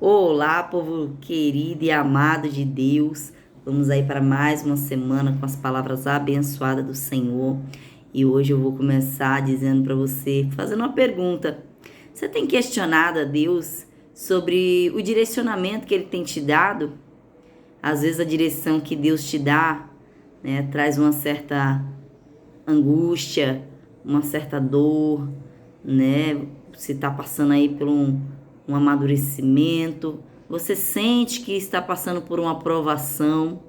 Olá, povo querido e amado de Deus. Vamos aí para mais uma semana com as palavras abençoadas do Senhor. E hoje eu vou começar dizendo para você, fazendo uma pergunta. Você tem questionado a Deus sobre o direcionamento que Ele tem te dado? Às vezes a direção que Deus te dá, né, traz uma certa angústia, uma certa dor, né? Você está passando aí por um amadurecimento, você sente que está passando por uma provação,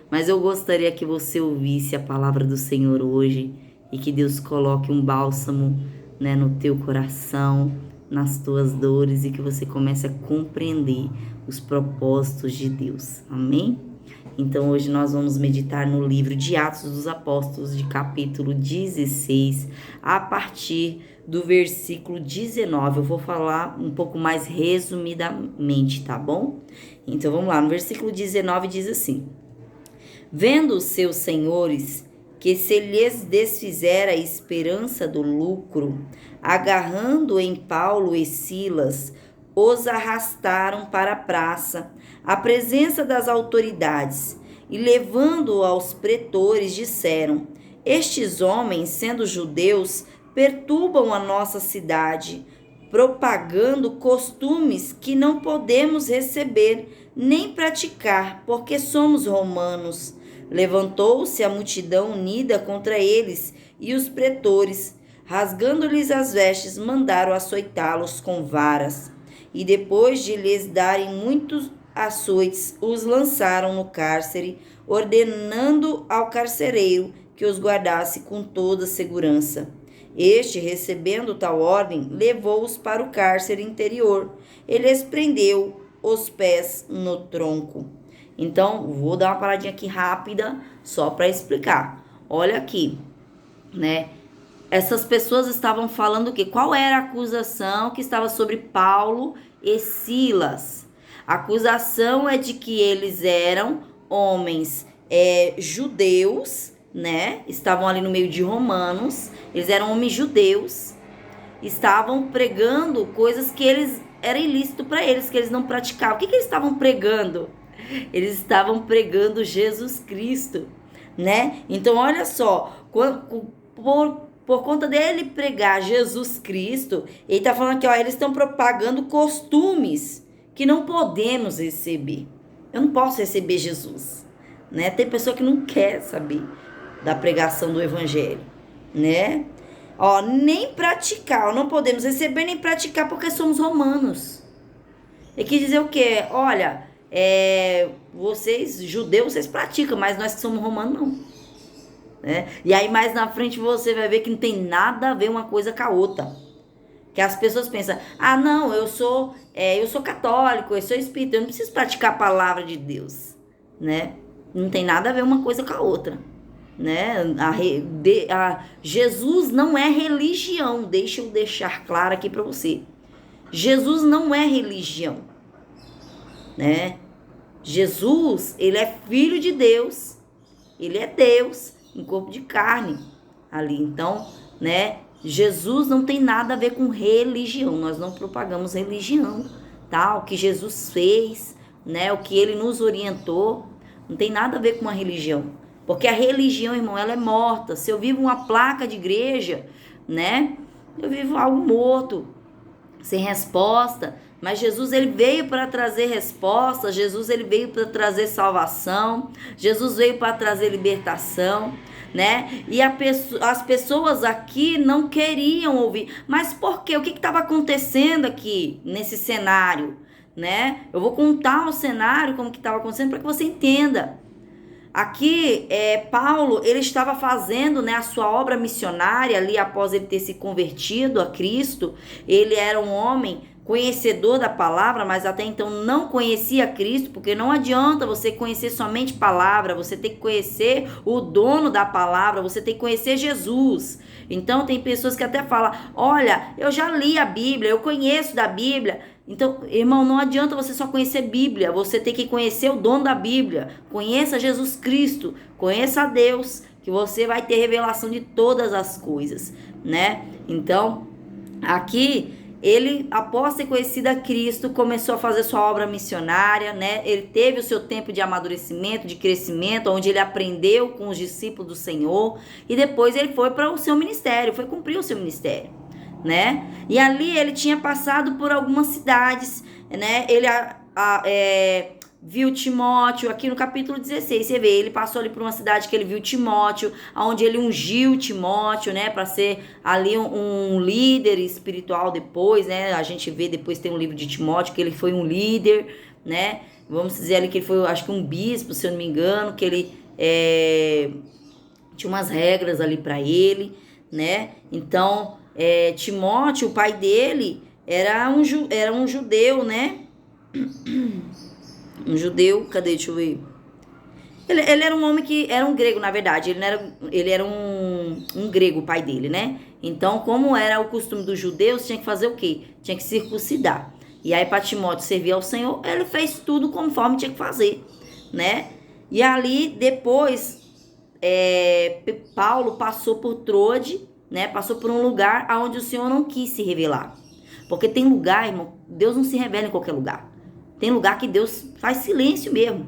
mas eu gostaria que você ouvisse a palavra do Senhor hoje e que Deus coloque um bálsamo, né, no teu coração, nas tuas dores e que você comece a compreender os propósitos de Deus. Amém? Então hoje nós vamos meditar no livro de Atos dos Apóstolos, de capítulo 16, a partir do versículo 19. Eu vou falar um pouco mais resumidamente, tá bom? Então vamos lá, no versículo 19 diz assim: Vendo os seus senhores que se lhes desfizera a esperança do lucro, agarrando em Paulo e Silas, os arrastaram para a praça, à presença das autoridades, e levando-o aos pretores, disseram: Estes homens, sendo judeus, perturbam a nossa cidade, propagando costumes que não podemos receber nem praticar, porque somos romanos. Levantou-se a multidão unida contra eles, e os pretores, rasgando-lhes as vestes, mandaram açoitá-los com varas. E depois de lhes darem muitos açoites, os lançaram no cárcere, ordenando ao carcereiro que os guardasse com toda segurança. Este, recebendo tal ordem, levou-os para o cárcere interior. Ele lhes prendeu os pés no tronco. Então, vou dar uma paradinha aqui rápida, só para explicar. Olha aqui, né? Essas pessoas estavam falando o quê? Qual era a acusação que estava sobre Paulo e Silas? A acusação é de que eles eram homens judeus, né? Estavam ali no meio de romanos. Eles eram homens judeus. Estavam pregando coisas que eles era ilícito para eles, que eles não praticavam. O que eles estavam pregando? Eles estavam pregando Jesus Cristo, né? Então, olha só, por conta dele pregar Jesus Cristo, ele está falando aqui, ó, eles estão propagando costumes que não podemos receber. Eu não posso receber Jesus, né? Tem pessoa que não quer saber da pregação do evangelho, né? Ó, nem praticar, ó, não podemos receber nem praticar porque somos romanos. Ele quis dizer o quê? Olha, vocês, judeus, vocês praticam, mas nós que somos romanos, não. Né? E aí mais na frente você vai ver que não tem nada a ver uma coisa com a outra. Que as pessoas pensam, ah não, eu sou católico, eu sou espírita, eu não preciso praticar a palavra de Deus, né? Não tem nada a ver uma coisa com a outra, né? Jesus não é religião, deixa eu deixar claro aqui para você. Jesus não é religião, né? Jesus, ele é filho de Deus, ele é Deus em corpo de carne ali. Então, né, Jesus não tem nada a ver com religião. Nós não propagamos religião, tá? O que Jesus fez, né, o que ele nos orientou, não tem nada a ver com uma religião. Porque a religião, irmão, ela é morta. Se eu vivo uma placa de igreja, né, eu vivo algo morto, sem resposta. Mas Jesus, ele veio para trazer resposta. Jesus, ele veio para trazer salvação. Jesus veio para trazer libertação, né? E as pessoas aqui não queriam ouvir. Mas por quê? O que estava acontecendo aqui nesse cenário, né? Eu vou contar o cenário, como que estava acontecendo, para que você entenda. Aqui, Paulo, ele estava fazendo, né, a sua obra missionária ali após ele ter se convertido a Cristo. Ele era um homem conhecedor da palavra, mas até então não conhecia Cristo, porque não adianta você conhecer somente palavra, você tem que conhecer o dono da palavra, você tem que conhecer Jesus. Então tem pessoas que até falam, olha, eu já li a Bíblia, eu conheço da Bíblia. Então, irmão, não adianta você só conhecer Bíblia, você tem que conhecer o dono da Bíblia. Conheça Jesus Cristo, conheça a Deus, que você vai ter revelação de todas as coisas, né? Então, aqui ele, após ter conhecido a Cristo, começou a fazer sua obra missionária, né? Ele teve o seu tempo de amadurecimento, de crescimento, onde ele aprendeu com os discípulos do Senhor, e depois ele foi para o seu ministério, foi cumprir o seu ministério, né? E ali ele tinha passado por algumas cidades, né? Ele viu Timóteo, aqui no capítulo 16, você vê, ele passou ali por uma cidade que ele viu Timóteo, onde ele ungiu Timóteo, né, para ser ali um líder espiritual depois, né, a gente vê depois tem um livro de Timóteo, que ele foi um líder, né, vamos dizer ali que ele foi, acho que um bispo, se eu não me engano, que ele tinha umas regras ali para ele, né, então, Timóteo, o pai dele, era um judeu, né, um judeu, cadê? Deixa eu ver. Ele era um homem que era um grego, na verdade. Ele era um grego, o pai dele, né? Então, como era o costume dos judeus, tinha que fazer o quê? Tinha que circuncidar. E aí, para Timóteo servir ao Senhor, ele fez tudo conforme tinha que fazer, né? E ali, depois, Paulo passou por Troade, né? Passou por um lugar onde o Senhor não quis se revelar. Porque tem lugar, irmão, Deus não se revela em qualquer lugar. Tem lugar que Deus faz silêncio mesmo,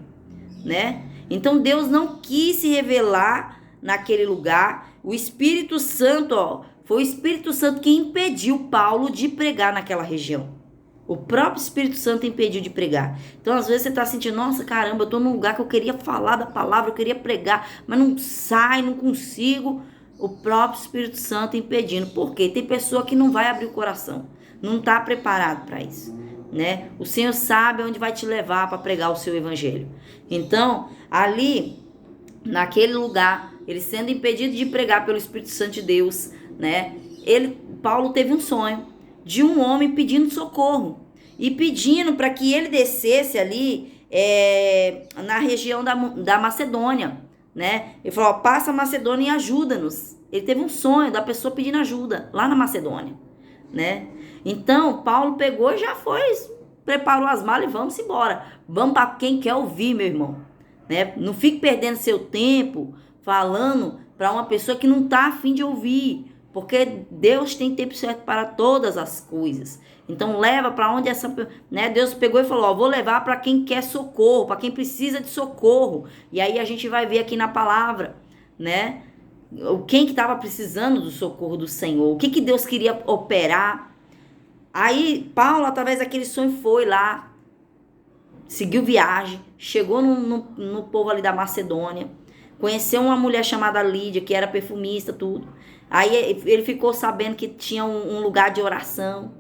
né? Então Deus não quis se revelar naquele lugar. O Espírito Santo, foi o Espírito Santo que impediu Paulo de pregar naquela região. O próprio Espírito Santo impediu de pregar. Então às vezes você está sentindo, nossa, caramba, eu estou num lugar que eu queria falar da palavra, eu queria pregar, mas não sai, não consigo. O próprio Espírito Santo impedindo. Por quê? Tem pessoa que não vai abrir o coração, não está preparado para isso. Né? O Senhor sabe onde vai te levar para pregar o seu evangelho. Então, ali, naquele lugar, ele sendo impedido de pregar pelo Espírito Santo de Deus, né? Paulo teve um sonho de um homem pedindo socorro e pedindo para que ele descesse ali na região da Macedônia, né? Ele falou, passa a Macedônia e ajuda-nos. Ele teve um sonho da pessoa pedindo ajuda lá na Macedônia, né? Então, Paulo pegou e já foi, preparou as malas e vamos embora. Vamos para quem quer ouvir, meu irmão. Né? Não fique perdendo seu tempo falando para uma pessoa que não está a fim de ouvir. Porque Deus tem tempo certo para todas as coisas. Então, leva para onde né? Deus pegou e falou, vou levar para quem quer socorro, para quem precisa de socorro. E aí a gente vai ver aqui na palavra, né? Quem que estava precisando do socorro do Senhor. O que Deus queria operar. Aí, Paulo, através daquele sonho, foi lá, seguiu viagem, chegou no povo ali da Macedônia, conheceu uma mulher chamada Lídia, que era perfumista, tudo. Aí ele ficou sabendo que tinha um lugar de oração.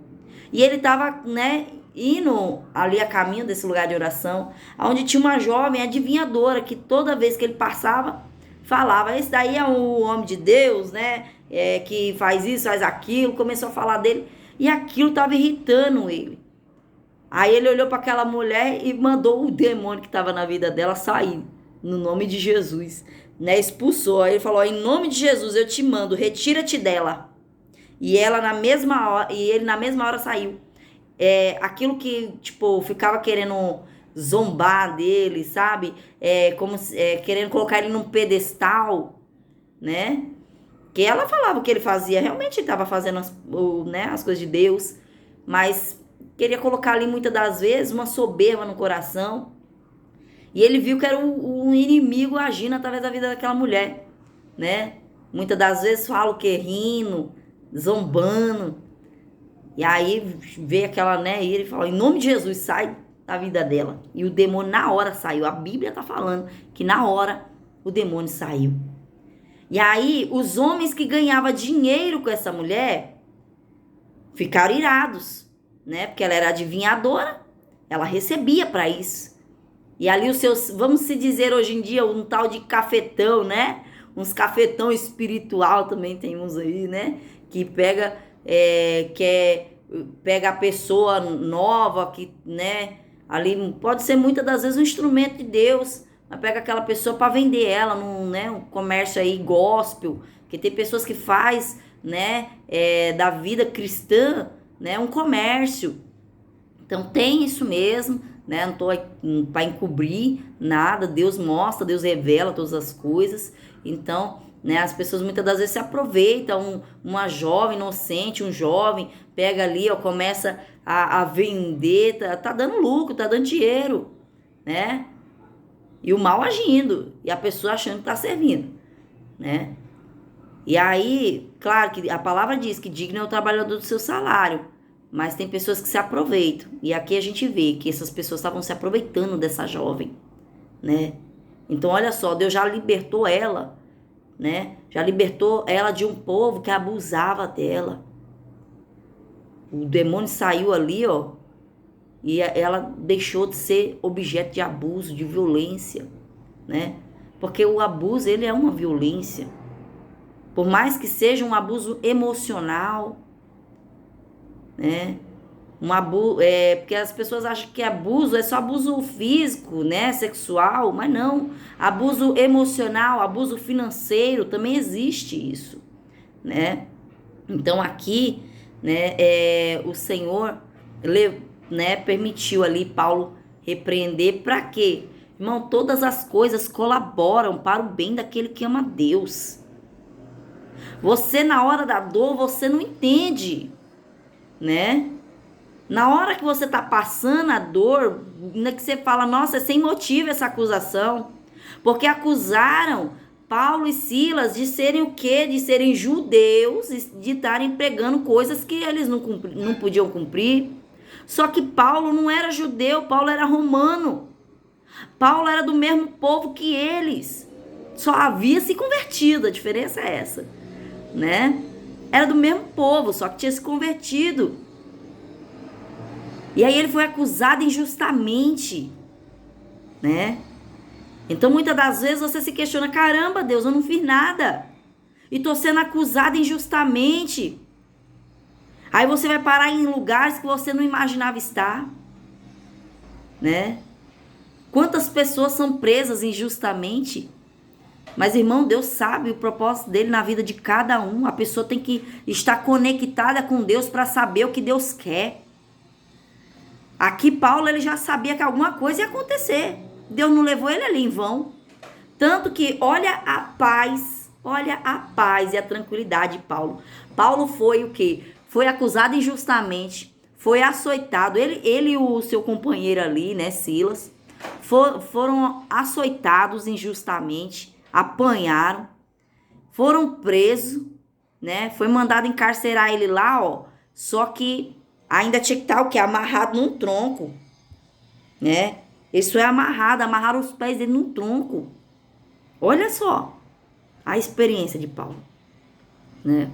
E ele estava, né, indo ali a caminho desse lugar de oração, onde tinha uma jovem adivinhadora, que toda vez que ele passava, falava, esse daí é o homem de Deus, né, que faz isso, faz aquilo, começou a falar dele. E aquilo estava irritando ele. Aí ele olhou para aquela mulher e mandou o demônio que estava na vida dela sair. No nome de Jesus. Né? Expulsou. Aí ele falou, em nome de Jesus eu te mando, retira-te dela. E ele na mesma hora saiu. Aquilo que, tipo, ficava querendo zombar dele, sabe? Querendo colocar ele num pedestal, né? Que ela falava o que ele fazia, realmente ele estava fazendo as coisas de Deus, mas queria colocar ali muitas das vezes uma soberba no coração. E ele viu que era um inimigo agindo através da vida daquela mulher, né? Muitas das vezes fala o que? Rindo, zombando. E aí veio aquela, né? E ele falou, em nome de Jesus, sai da vida dela. E o demônio na hora saiu. A Bíblia tá falando que na hora o demônio saiu. E aí, os homens que ganhavam dinheiro com essa mulher ficaram irados, né? Porque ela era adivinhadora, ela recebia para isso. E ali os seus, vamos se dizer hoje em dia, um tal de cafetão, né? Uns cafetão espiritual também tem uns aí, né? Que pega a pessoa nova, que, né? Ali pode ser muitas das vezes um instrumento de Deus. Mas pega aquela pessoa para vender ela um comércio aí gospel, que tem pessoas que faz, né, da vida cristã, né, um comércio. Então tem isso mesmo, né? Não tô para encobrir nada. Deus mostra, Deus revela todas as coisas. Então né? As pessoas muitas das vezes se aproveitam, uma jovem inocente, um jovem, pega ali, ó, começa a vender, tá dando lucro, tá dando dinheiro, né? E o mal agindo, e a pessoa achando que tá servindo, né? E aí, claro que a palavra diz que digno é o trabalhador do seu salário, mas tem pessoas que se aproveitam. E aqui a gente vê que essas pessoas estavam se aproveitando dessa jovem, né? Então, olha só, Deus já libertou ela, né? Já libertou ela de um povo que abusava dela. O demônio saiu ali, ó, e ela deixou de ser objeto de abuso, de violência, né? Porque o abuso, ele é uma violência. Por mais que seja um abuso emocional, né? Porque as pessoas acham que abuso é só abuso físico, né? Sexual, mas não. Abuso emocional, abuso financeiro, também existe isso, né? Então aqui, né, o Senhor, né, permitiu ali Paulo repreender para quê? Irmão, todas as coisas colaboram para o bem daquele que ama Deus. Você na hora da dor, você não entende, né? Na hora que você tá passando a dor, que você fala, nossa, é sem motivo essa acusação. Porque acusaram Paulo e Silas de serem o quê? De serem judeus, de estarem pregando coisas que eles não podiam cumprir. Só que Paulo não era judeu, Paulo era romano. Paulo era do mesmo povo que eles. Só havia se convertido, a diferença é essa, né? Era do mesmo povo, só que tinha se convertido. E aí ele foi acusado injustamente, né? Então muitas das vezes você se questiona, caramba, Deus, eu não fiz nada. E tô sendo acusado injustamente. Aí você vai parar em lugares que você não imaginava estar, né? Quantas pessoas são presas injustamente? Mas, irmão, Deus sabe o propósito dele na vida de cada um. A pessoa tem que estar conectada com Deus para saber o que Deus quer. Aqui Paulo, ele já sabia que alguma coisa ia acontecer. Deus não levou ele ali em vão. Tanto que olha a paz e a tranquilidade de Paulo. Paulo foi o quê? Foi acusado injustamente, foi açoitado. Ele e o seu companheiro ali, né, Silas, foram açoitados injustamente, apanharam, foram presos, né? Foi mandado encarcerar ele lá, ó. Só que ainda tinha que estar o quê? Amarrado num tronco, né? Ele foi amarraram os pés dele num tronco. Olha só a experiência de Paulo, né?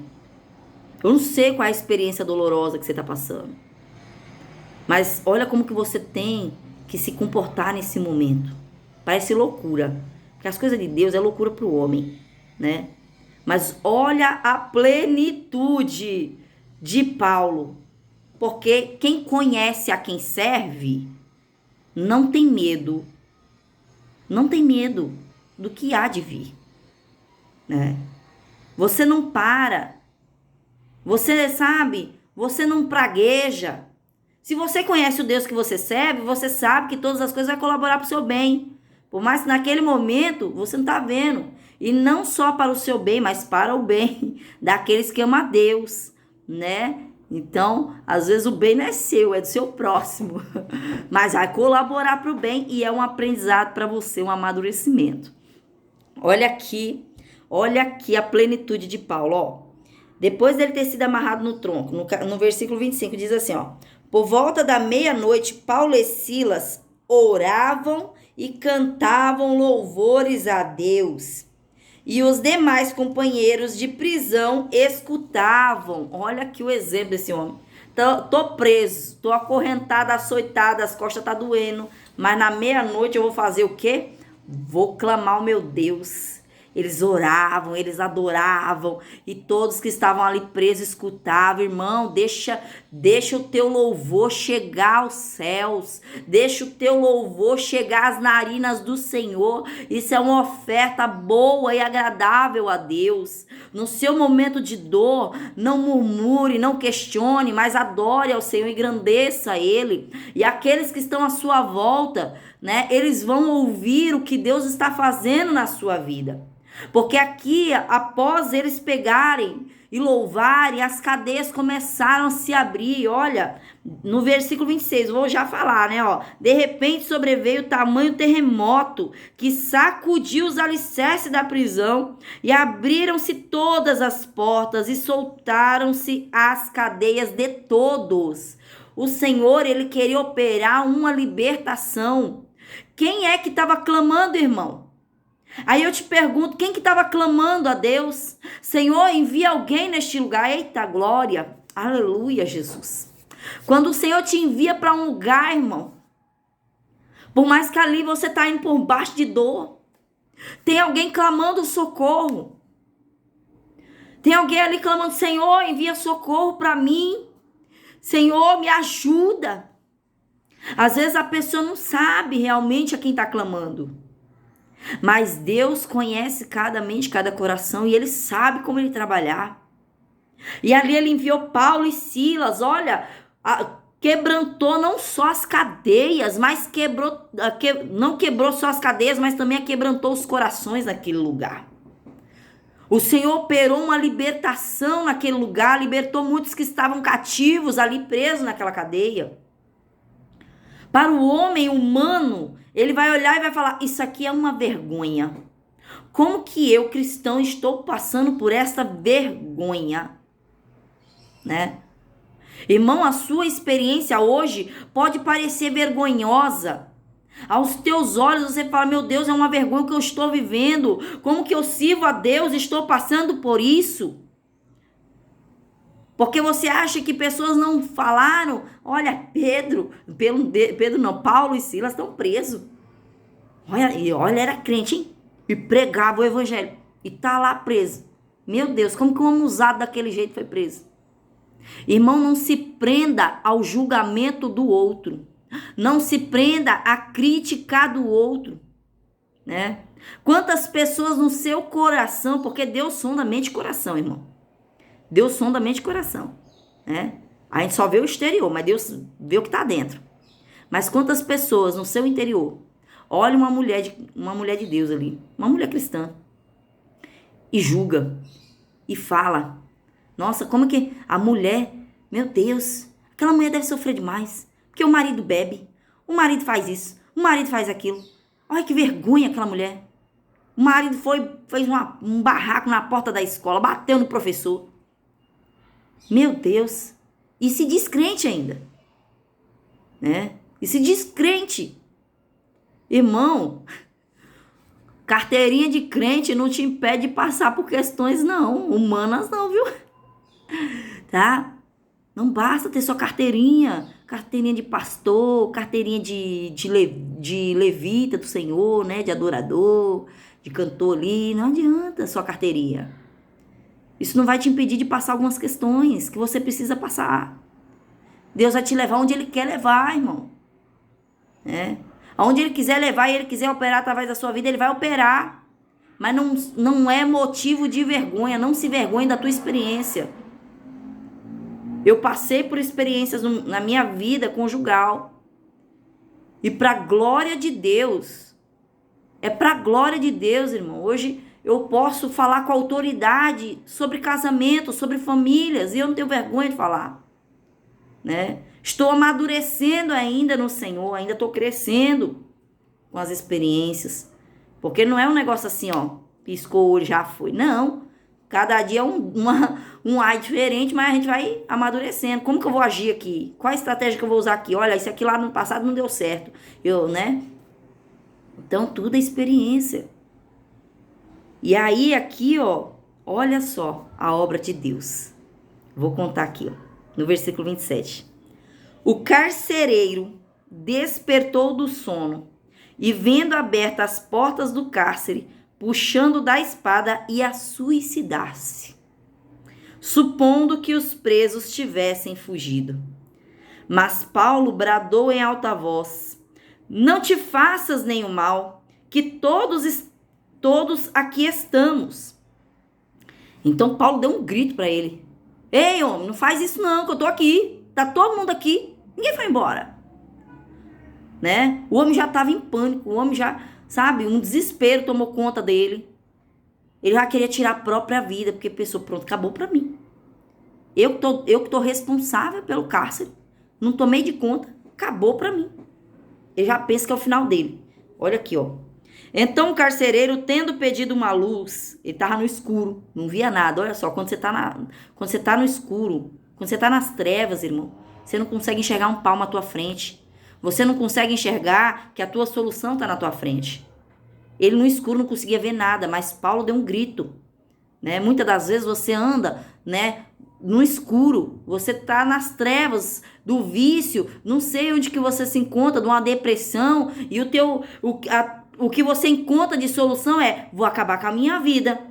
Eu não sei qual é a experiência dolorosa que você está passando, mas olha como que você tem que se comportar nesse momento. Parece loucura, porque as coisas de Deus é loucura para o homem, né? Mas olha a plenitude de Paulo, porque quem conhece a quem serve não tem medo do que há de vir, né? Você não para, você sabe, você não pragueja. Se você conhece o Deus que você serve, você sabe que todas as coisas vão colaborar para o seu bem. Por mais que naquele momento você não está vendo. E não só para o seu bem, mas para o bem daqueles que amam a Deus, né? Então, às vezes o bem não é seu, é do seu próximo. Mas vai colaborar para o bem e é um aprendizado para você, um amadurecimento. Olha aqui a plenitude de Paulo, ó. Depois dele ter sido amarrado no tronco, no versículo 25, diz assim, ó. Por volta da meia-noite, Paulo e Silas oravam e cantavam louvores a Deus. E os demais companheiros de prisão escutavam. Olha aqui o exemplo desse homem. Tô preso, tô acorrentado, açoitado, as costas tá doendo. Mas na meia-noite eu vou fazer o quê? Vou clamar o meu Deus. Eles oravam, eles adoravam, e todos que estavam ali presos escutavam. Irmão, deixa o teu louvor chegar aos céus, deixa o teu louvor chegar às narinas do Senhor. Isso é uma oferta boa e agradável a Deus. No seu momento de dor, não murmure, não questione, mas adore ao Senhor e engrandeça Ele. E aqueles que estão à sua volta, né, eles vão ouvir o que Deus está fazendo na sua vida. Porque aqui, após eles pegarem e louvarem, as cadeias começaram a se abrir. Olha, no versículo 26, vou já falar, né? Ó, de repente sobreveio tamanho terremoto que sacudiu os alicerces da prisão e abriram-se todas as portas e soltaram-se as cadeias de todos. O Senhor, ele queria operar uma libertação. Quem é que estava clamando, irmão? Aí eu te pergunto, quem que estava clamando a Deus? Senhor, envia alguém neste lugar. Eita, glória. Aleluia, Jesus. Quando o Senhor te envia para um lugar, irmão, por mais que ali você está indo por baixo de dor, tem alguém clamando socorro. Tem alguém ali clamando, Senhor, envia socorro para mim. Senhor, me ajuda. Às vezes a pessoa não sabe realmente a quem está clamando. Mas Deus conhece cada mente, cada coração, e Ele sabe como Ele trabalhar. E ali Ele enviou Paulo e Silas, olha, quebrantou não só as cadeias, mas não quebrou só as cadeias, mas também quebrantou os corações naquele lugar. O Senhor operou uma libertação naquele lugar, libertou muitos que estavam cativos ali, presos naquela cadeia. Para o homem humano, ele vai olhar e vai falar, isso aqui é uma vergonha. Como que eu, cristão, estou passando por essa vergonha? Né? Irmão, a sua experiência hoje pode parecer vergonhosa. Aos teus olhos você fala, meu Deus, é uma vergonha que eu estou vivendo. Como que eu sirvo a Deus? Estou passando por isso. Porque você acha que pessoas não falaram? Olha, Paulo e Silas estão presos. Olha, era crente, hein? E pregava o evangelho. E tá lá preso. Meu Deus, como que um homem usado daquele jeito foi preso? Irmão, não se prenda ao julgamento do outro. Não se prenda a criticar do outro. Né? Quantas pessoas no seu coração, porque Deus sonda mente e coração, irmão. Deus sonda mente e coração, né? A gente só vê o exterior, mas Deus vê o que está dentro. Mas quantas pessoas no seu interior olham uma mulher de Deus ali, uma mulher cristã, e julga, e fala, nossa, como que a mulher, meu Deus, aquela mulher deve sofrer demais, porque o marido bebe, o marido faz isso, o marido faz aquilo. Olha que vergonha aquela mulher. O marido fez um barraco na porta da escola, bateu no professor. Meu Deus, e se diz crente ainda, né? E se diz crente. Irmão, carteirinha de crente não te impede de passar por questões não, humanas não, viu? Tá? Não basta ter só carteirinha de pastor, carteirinha de levita do Senhor, né? De adorador, de cantor ali, não adianta só carteirinha. Isso não vai te impedir de passar algumas questões que você precisa passar. Deus vai te levar onde Ele quer levar, irmão. Aonde Ele quiser levar e Ele quiser operar através da sua vida, Ele vai operar. Mas não é motivo de vergonha. Não se vergonhe da tua experiência. Eu passei por experiências na minha vida conjugal. E para a glória de Deus. É para a glória de Deus, irmão. Hoje eu posso falar com autoridade sobre casamento, sobre famílias, e eu não tenho vergonha de falar, né? Estou amadurecendo ainda no Senhor, ainda estou crescendo com as experiências, porque não é um negócio assim, ó, piscou o olho, já foi. Não, cada dia é um ai diferente, mas a gente vai amadurecendo. Como que eu vou agir aqui? Qual a estratégia que eu vou usar aqui? Olha, isso aqui lá no passado não deu certo, né? Então, tudo é experiência. E aí, aqui, ó, olha só a obra de Deus. Vou contar aqui, ó, no versículo 27. O carcereiro despertou do sono e, vendo abertas as portas do cárcere, puxando da espada, ia suicidar-se, supondo que os presos tivessem fugido. Mas Paulo bradou em alta voz: não te faças nenhum mal, que todos aqui estamos. Então Paulo deu um grito para ele: ei, homem, não faz isso não, que eu tô aqui. Tá todo mundo aqui. Ninguém foi embora. Né? O homem já estava em pânico. O homem já, sabe, um desespero tomou conta dele. Ele já queria tirar a própria vida, porque pensou, pronto, acabou para mim. Eu que tô responsável pelo cárcere. Não tomei de conta, acabou para mim. Ele já pensa que é o final dele. Olha aqui, ó. Então o carcereiro, tendo pedido uma luz, ele tava no escuro, não via nada. Olha só, quando você tá no escuro, quando você tá nas trevas, irmão, você não consegue enxergar um palmo à tua frente. Você não consegue enxergar que a tua solução tá na tua frente. Ele no escuro não conseguia ver nada, mas Paulo deu um grito, né? Muitas das vezes você anda, né, no escuro, você tá nas trevas do vício, não sei onde que você se encontra, de uma depressão, e o que você encontra de solução é, vou acabar com a minha vida,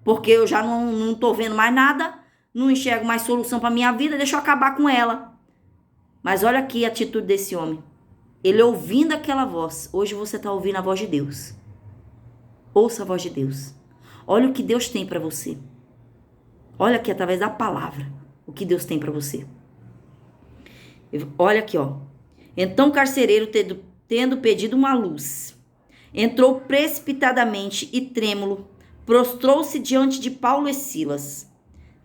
porque eu já não tô vendo mais nada, não enxergo mais solução para minha vida, deixa eu acabar com ela. Mas olha aqui a atitude desse homem. Ele ouvindo aquela voz. Hoje você está ouvindo a voz de Deus. Ouça a voz de Deus. Olha o que Deus tem para você. Olha aqui através da palavra o que Deus tem para você. Olha aqui, ó. Então o carcereiro, tendo pedido uma luz, entrou precipitadamente e trêmulo, prostrou-se diante de Paulo e Silas.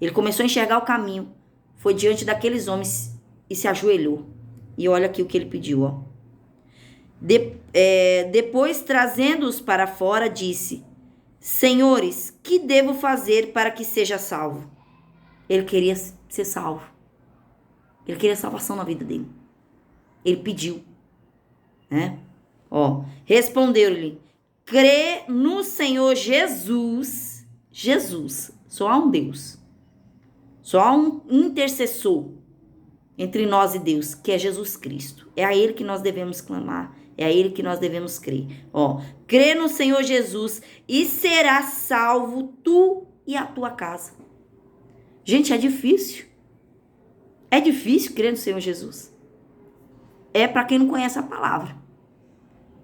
Ele começou a enxergar o caminho, foi diante daqueles homens e se ajoelhou. E olha aqui o que ele pediu, ó. Depois, trazendo-os para fora, disse: Senhores, que devo fazer para que seja salvo? Ele queria ser salvo. Ele queria salvação na vida dele. Ele pediu, né? Ó, responderam-lhe: crê no Senhor Jesus. Jesus, só há um Deus. Só há um intercessor entre nós e Deus, que é Jesus Cristo. É a Ele que nós devemos clamar. É a Ele que nós devemos crer. Ó, crê no Senhor Jesus e serás salvo tu e a tua casa. Gente, é difícil. É difícil crer no Senhor Jesus. É para quem não conhece a palavra,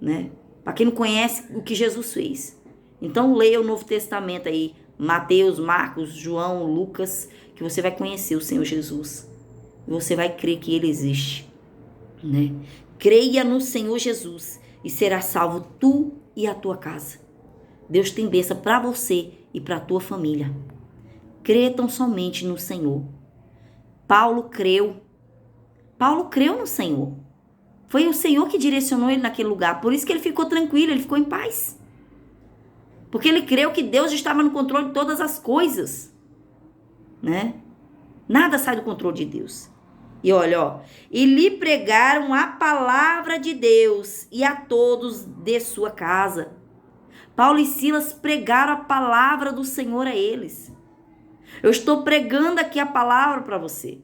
né? Para quem não conhece o que Jesus fez. Então leia o Novo Testamento aí, Mateus, Marcos, João, Lucas, que você vai conhecer o Senhor Jesus. E você vai crer que Ele existe, né? Creia no Senhor Jesus e será salvo tu e a tua casa. Deus tem bênção para você e para a tua família. Crê tão somente no Senhor. Paulo creu. Paulo creu no Senhor. Foi o Senhor que direcionou ele naquele lugar. Por isso que ele ficou tranquilo, ele ficou em paz. Porque ele creu que Deus estava no controle de todas as coisas, né? Nada sai do controle de Deus. E olha, ó, e lhe pregaram a palavra de Deus e a todos de sua casa. Paulo e Silas pregaram a palavra do Senhor a eles. Eu estou pregando aqui a palavra para você.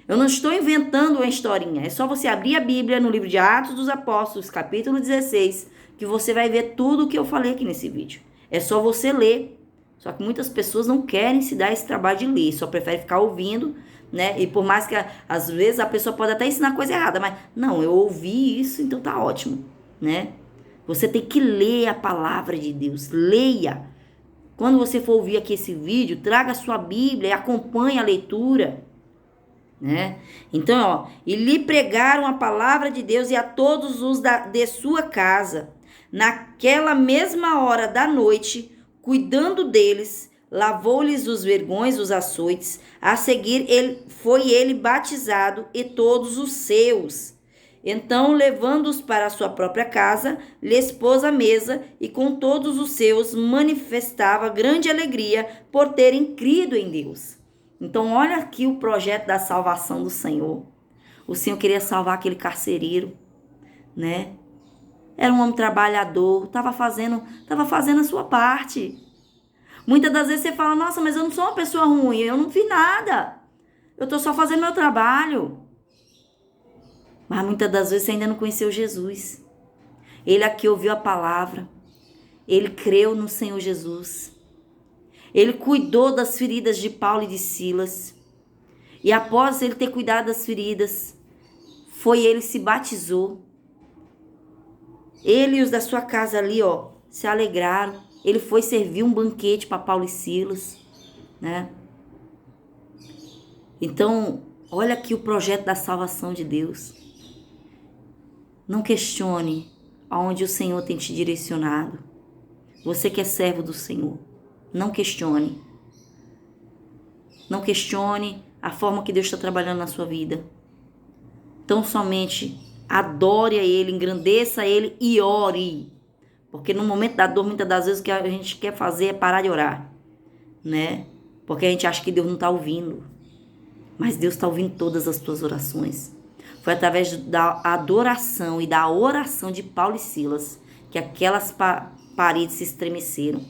Eu não estou inventando uma historinha. É só você abrir a Bíblia no livro de Atos dos Apóstolos, capítulo 16, que você vai ver tudo o que eu falei aqui nesse vídeo. É só você ler. Só que muitas pessoas não querem se dar esse trabalho de ler, só preferem ficar ouvindo, né? E por mais que às vezes a pessoa pode até ensinar coisa errada, mas não, eu ouvi isso, então tá ótimo, né? Você tem que ler a palavra de Deus, leia. Quando você for ouvir aqui esse vídeo, traga a sua Bíblia e acompanhe a leitura, né? Então, ó, e lhe pregaram a palavra de Deus e a todos os de sua casa. Naquela mesma hora da noite, cuidando deles, lavou-lhes os vergões, os açoites. A seguir, foi ele batizado e todos os seus. Então, levando-os para a sua própria casa, lhes pôs a mesa e com todos os seus manifestava grande alegria por terem crido em Deus. Então, olha aqui o projeto da salvação do Senhor. O Senhor queria salvar aquele carcereiro, né? Era um homem trabalhador, estava fazendo a sua parte. Muitas das vezes você fala, nossa, mas eu não sou uma pessoa ruim, eu não fiz nada. Eu estou só fazendo meu trabalho. Mas muitas das vezes você ainda não conheceu Jesus. Ele aqui ouviu a palavra. Ele creu no Senhor Jesus. Ele cuidou das feridas de Paulo e de Silas. E após ele ter cuidado das feridas, ele se batizou. Ele e os da sua casa ali, ó, se alegraram. Ele foi servir um banquete para Paulo e Silas, né? Então, olha aqui o projeto da salvação de Deus. Não questione aonde o Senhor tem te direcionado. Você que é servo do Senhor. Não questione. Não questione a forma que Deus está trabalhando na sua vida. Então somente adore a Ele, engrandeça a Ele e ore. Porque no momento da dor, muitas das vezes o que a gente quer fazer é parar de orar, né? Porque a gente acha que Deus não está ouvindo. Mas Deus está ouvindo todas as tuas orações. Foi através da adoração e da oração de Paulo e Silas que aquelas paredes se estremeceram.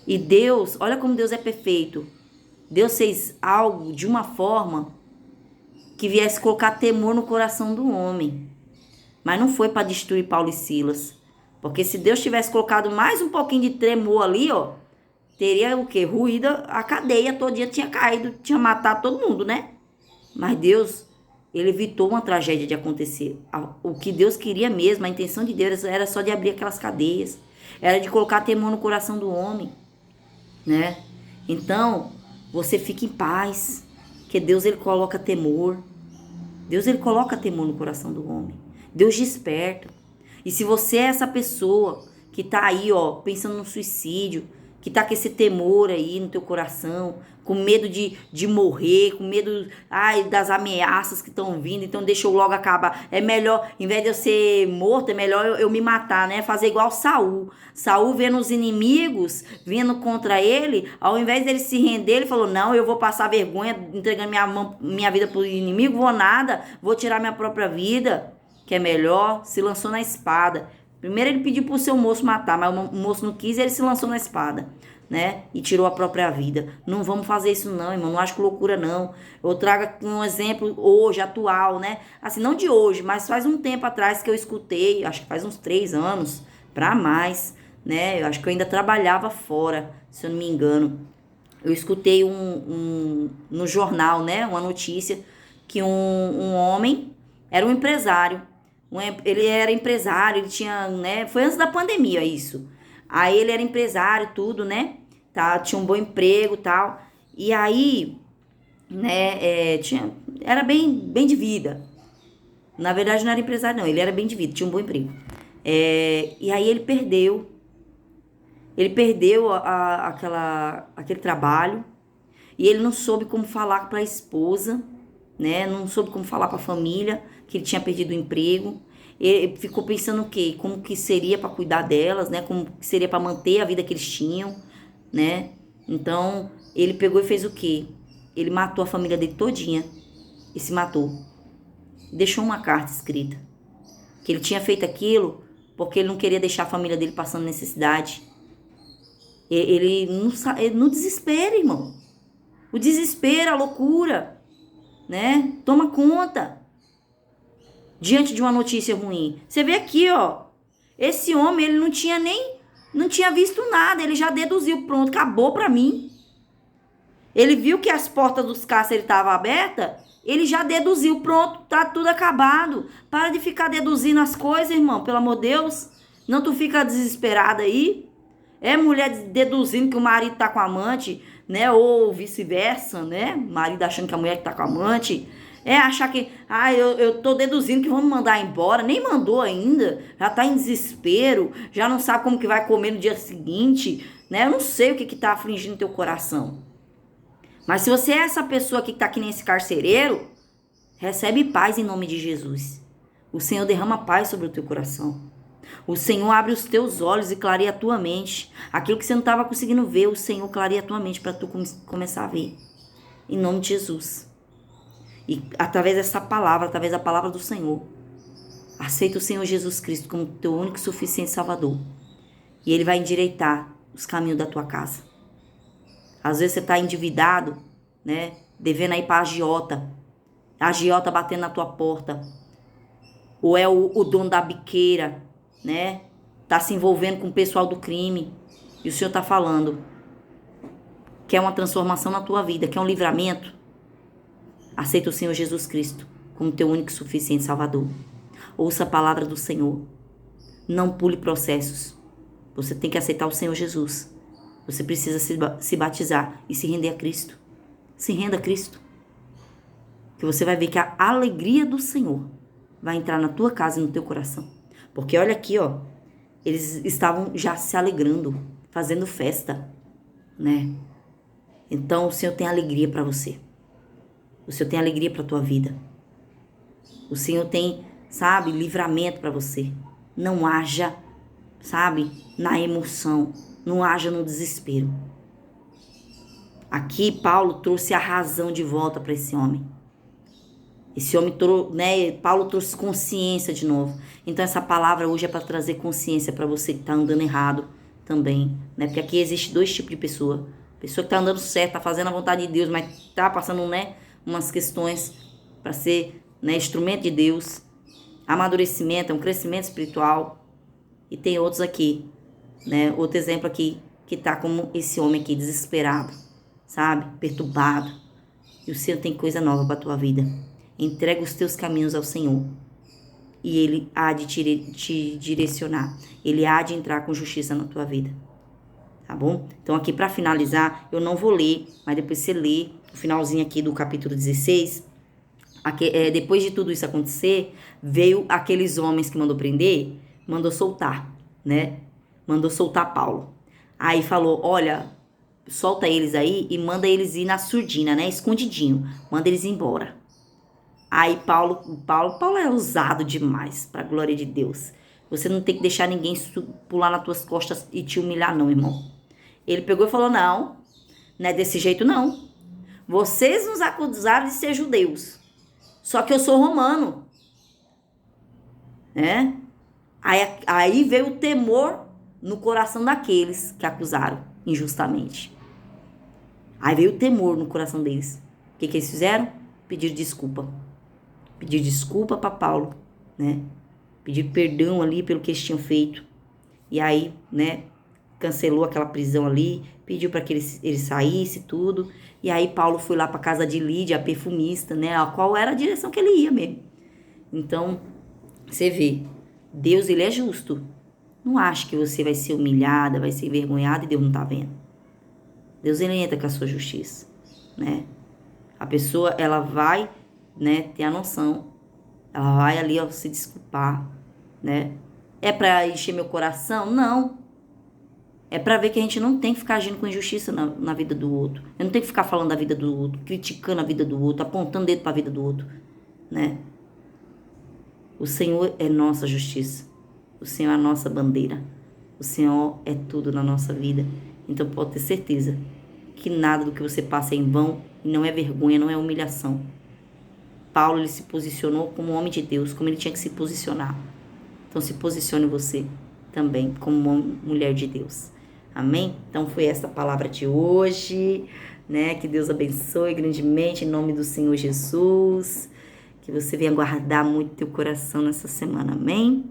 E Deus, olha como Deus é perfeito. Deus fez algo de uma forma que viesse colocar temor no coração do homem. Mas não foi para destruir Paulo e Silas. Porque se Deus tivesse colocado mais um pouquinho de tremor ali, ó, teria o quê? Ruído a cadeia, todo dia tinha caído, tinha matado todo mundo, né? Mas Deus, Ele evitou uma tragédia de acontecer. O que Deus queria mesmo, a intenção de Deus era só de abrir aquelas cadeias. Era de colocar temor no coração do homem, né? Então, você fica em paz, que Deus, Ele coloca temor. Deus, Ele coloca temor no coração do homem. Deus desperta. E se você é essa pessoa que tá aí, ó, pensando no suicídio, que tá com esse temor aí no teu coração, com medo de morrer, com medo das ameaças que estão vindo, então deixa eu logo acabar. É melhor, em vez de eu ser morto, é melhor eu me matar, né? Fazer igual Saul. Saul vendo os inimigos vindo contra ele, ao invés dele se render, ele falou, não, eu vou passar vergonha entregando minha vida pro inimigo, vou nada, vou tirar minha própria vida, que é melhor, se lançou na espada. Primeiro ele pediu pro seu moço matar, mas o moço não quis e ele se lançou na espada, né? E tirou a própria vida. Não vamos fazer isso não, irmão. Não acho loucura não. Eu trago um exemplo hoje, atual, né? Assim, não de hoje, mas faz um tempo atrás que eu escutei, acho que faz uns 3 anos, pra mais, né? Eu acho que eu ainda trabalhava fora, se eu não me engano. Eu escutei no jornal, né? Uma notícia que um homem era um empresário. Ele era empresário, ele tinha, né? Foi antes da pandemia isso. Aí ele era empresário, tudo, né? Tá, tinha um bom emprego e tal. E aí, né, era bem de vida. Na verdade, não era empresário, não. Ele era bem de vida, tinha um bom emprego. E aí ele perdeu. Ele perdeu aquele trabalho. E ele não soube como falar para a esposa, né? Não soube como falar para a família que ele tinha perdido o emprego. Ele ficou pensando o quê? Como que seria para cuidar delas, né? Como que seria para manter a vida que eles tinham, né? Então, ele pegou e fez o quê? Ele matou a família dele todinha e se matou. Deixou uma carta escrita que ele tinha feito aquilo porque ele não queria deixar a família dele passando necessidade. Ele no desespero, irmão. O desespero, a loucura, né? Toma conta. Diante de uma notícia ruim. Você vê aqui, ó. Esse homem, ele não tinha visto nada. Ele já deduziu. Pronto, acabou pra mim. Ele viu que as portas dos cárceres estavam abertas. Ele já deduziu. Pronto, tá tudo acabado. Para de ficar deduzindo as coisas, irmão. Pelo amor de Deus. Não tu fica desesperada aí. É mulher deduzindo que o marido tá com amante, né? Ou vice-versa, né? Marido achando que a mulher que tá com amante. Achar que, eu tô deduzindo que vão me mandar embora. Nem mandou ainda. Já tá em desespero. Já não sabe como que vai comer no dia seguinte, né? Eu não sei o que tá afligindo teu coração. Mas se você é essa pessoa que tá aqui nesse carcereiro, recebe paz em nome de Jesus. O Senhor derrama paz sobre o teu coração. O Senhor abre os teus olhos e clareia a tua mente. Aquilo que você não estava conseguindo ver, o Senhor clareia a tua mente para tu começar a ver. Em nome de Jesus. E através dessa palavra, através da palavra do Senhor, aceita o Senhor Jesus Cristo como teu único e suficiente Salvador. E Ele vai endireitar os caminhos da tua casa. Às vezes você está endividado, né? Devendo aí para agiota. A agiota batendo na tua porta. Ou é o dono da biqueira, né? Tá se envolvendo com o pessoal do crime. E o Senhor tá falando. Quer uma transformação na tua vida? Quer um livramento? Aceita o Senhor Jesus Cristo como teu único e suficiente Salvador. Ouça a palavra do Senhor. Não pule processos. Você tem que aceitar o Senhor Jesus. Você precisa se batizar e se render a Cristo. Se renda a Cristo. Que você vai ver que a alegria do Senhor vai entrar na tua casa e no teu coração. Porque olha aqui, ó. Eles estavam já se alegrando, fazendo festa. né? Então o Senhor tem alegria para você. O Senhor tem alegria para a tua vida. O Senhor tem, sabe, livramento para você. Não haja, sabe, na emoção. Não haja no desespero. Aqui Paulo trouxe a razão de volta para esse homem. Esse homem, né, Paulo trouxe consciência de novo. Então essa palavra hoje é para trazer consciência para você que está andando errado também, né? Porque aqui existe dois tipos de pessoa. Pessoa que está andando certo, está fazendo a vontade de Deus, mas está passando, né, umas questões para ser, né, instrumento de Deus. Amadurecimento, é um crescimento espiritual. E tem outros aqui, né? Outro exemplo aqui, que tá como esse homem aqui, desesperado, sabe? Perturbado. E o Senhor tem coisa nova para tua vida. Entrega os teus caminhos ao Senhor. E Ele há de te direcionar. Ele há de entrar com justiça na tua vida. Tá bom? Então aqui para finalizar, eu não vou ler, mas depois você lê o finalzinho aqui do capítulo 16. Aqui, depois de tudo isso acontecer, veio aqueles homens que mandou prender, mandou soltar, né? Mandou soltar Paulo. Aí falou, olha, solta eles aí e manda eles ir na surdina, né? Escondidinho. Manda eles embora. Aí Paulo é usado demais, para a glória de Deus. Você não tem que deixar ninguém pular nas tuas costas e te humilhar não, irmão. Ele pegou e falou, não é desse jeito não. Vocês nos acusaram de ser judeus, só que eu sou romano, né? Aí veio o temor no coração daqueles que acusaram injustamente. Aí veio o temor no coração deles. O que eles fizeram? Pedir desculpa. Pedir desculpa para Paulo, né? Pedir perdão ali pelo que eles tinham feito. E aí, né, cancelou aquela prisão ali, pediu para que ele saísse tudo. E aí Paulo foi lá para casa de Lídia, a perfumista, né? Qual era a direção que ele ia mesmo. Então, você vê, Deus, ele é justo. Não acha que você vai ser humilhada, vai ser envergonhada e Deus não tá vendo. Deus, ele entra com a sua justiça, né? A pessoa, ela vai, né, ter a noção. Ela vai ali, ó, se desculpar, né? É pra encher meu coração? Não. É pra ver que a gente não tem que ficar agindo com injustiça na vida do outro. Eu não tenho que ficar falando da vida do outro, criticando a vida do outro, apontando dedo pra vida do outro, né? O Senhor é nossa justiça. O Senhor é a nossa bandeira. O Senhor é tudo na nossa vida. Então pode ter certeza que nada do que você passa é em vão e não é vergonha, não é humilhação. Paulo, ele se posicionou como homem de Deus, como ele tinha que se posicionar. Então se posicione você também como uma mulher de Deus. Amém? Então foi essa a palavra de hoje, né? Que Deus abençoe grandemente em nome do Senhor Jesus. Que você venha guardar muito teu coração nessa semana. Amém?